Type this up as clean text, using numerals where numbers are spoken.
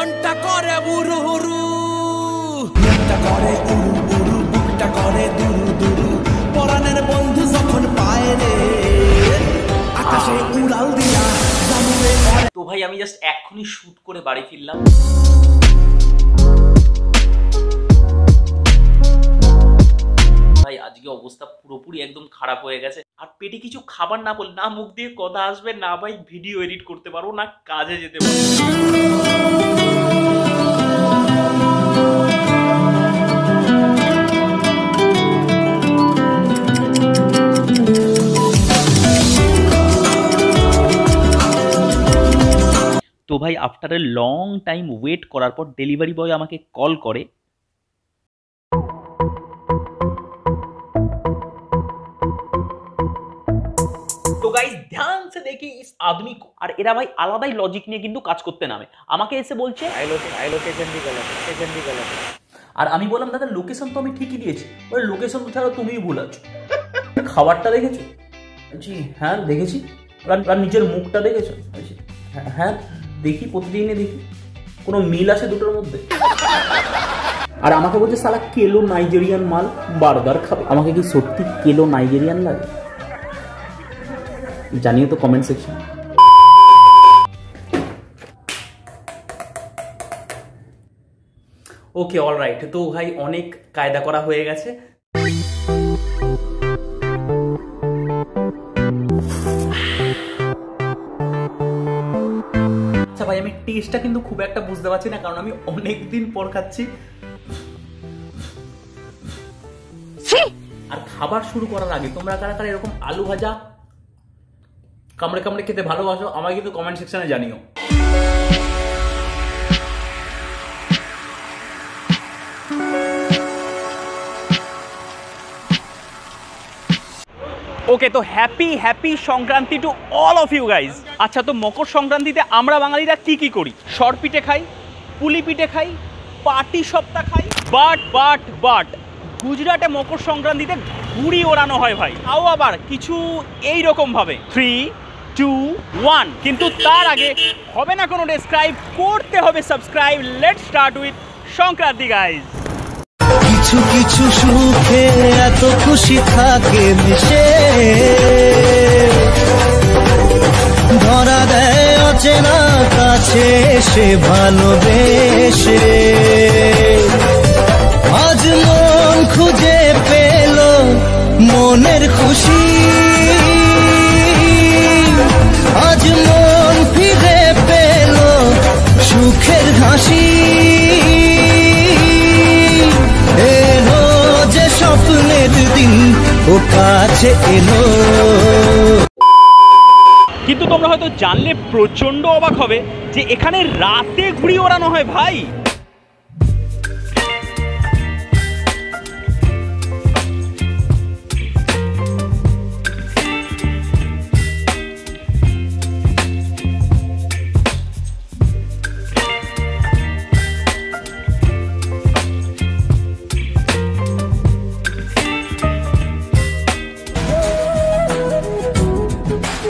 মনটা করে বুরু হুরু, মনটা করে উড়ু উড়ু, বুকটা করে দুরু দুরু, পরাণের বন্ধু যখন পায় রে আকাশে উড়াল দিয়া জানুরে। তো ভাই আমি জাস্ট এক্ষুনি শুট করে বাড়ি ফিরলাম। ভাই আজকে অবস্থা পুরোপুরি একদম খারাপ হয়ে গেছে। আর পেটে কিছু খাবার না বল, না মুখ দিয়ে কথা আসবে, না ভাই ভিডিও এডিট করতে পারবো, না কাজে যেতে পারবো। তো ভাই after a long time wait করার পর ডেলিভারি বয় আমাকে কল করে। तो गाइस ध्यान से देखिए इस आदमी को। और एरा भाई আলাদাই লজিক নিয়ে কিন্তু কাজ করতে নামে। আমাকে এসে বলছে লোকেশন भी गलत है। আর আমি বললাম দাদা লোকেশন তো আমি ঠিকই দিয়েছি। বলে লোকেশন তো ছাড়া তুমিই ভুল আছো। খাবারটা দেখেছো? জি হ্যাঁ দেখেছি। আর নিজের মুখটা দেখেছো? হ্যাঁ দেখি, প্রতিদিনই দেখি। কোনো মিল আছে দুটোর মধ্যে? আর আমাকে বলছে সালা কেলো নাইজেরিয়ান মাল, বার্গার খাবে। আমাকে কি সত্যি কেলো নাইজেরিয়ান লাগে? জানিও তো কমেন্ট সেকশন। ওকে অলরাইট, তো ভাই অনেক কায়দা করা হয়ে গেছে। আচ্ছা ভাই আমি টেস্টটা কিন্তু খুব একটা বুঝতে পারছি না, কারণ আমি অনেক দিন পর খাচ্ছি। আর খাবার শুরু করার আগে তোমরা কারা কারা এরকম আলু ভাজা কামড়ে কামড়ে খেতে ভালোবাসো আমাকে কিন্তু কমেন্ট সেকশনে জানিও। ওকে তো happy Sankranti to all of you guys. আচ্ছা তো মকর সংক্রান্তিতে আমরা বাঙালিরা কি কি করি? সর পিঠে খাই, পুলি পিঠে খাই, পাটি সপ্তা খাই, বাট গুজরাটে মকর সংক্রান্তিতে ঘুড়ি ওড়ানো হয় ভাই। তাও আবার কিছু এইরকম ভাবে 3, 2, 1। কিন্তু তার আগে হবে না কোনো ডেসক্রাইব, করতে হবে subscribe. Let's start with Sankranti guys. কিছু কিছু সুখে এত খুশি থাকে মিশে, ধরা দেয় অচেনা কাছে সে ভালোবেসে। আজ মন খুঁজে পেল মনের খুশি, আজ মন ফিরে পেল সুখের হাসি। এলো যে স্বপ্নের দিন ও কাছে এলো। কিন্তু তোমরা হয়তো জানলে প্রচন্ড অবাক হবে যে এখানে রাতে ঘুড়ি ওড়ানো হয় ভাই।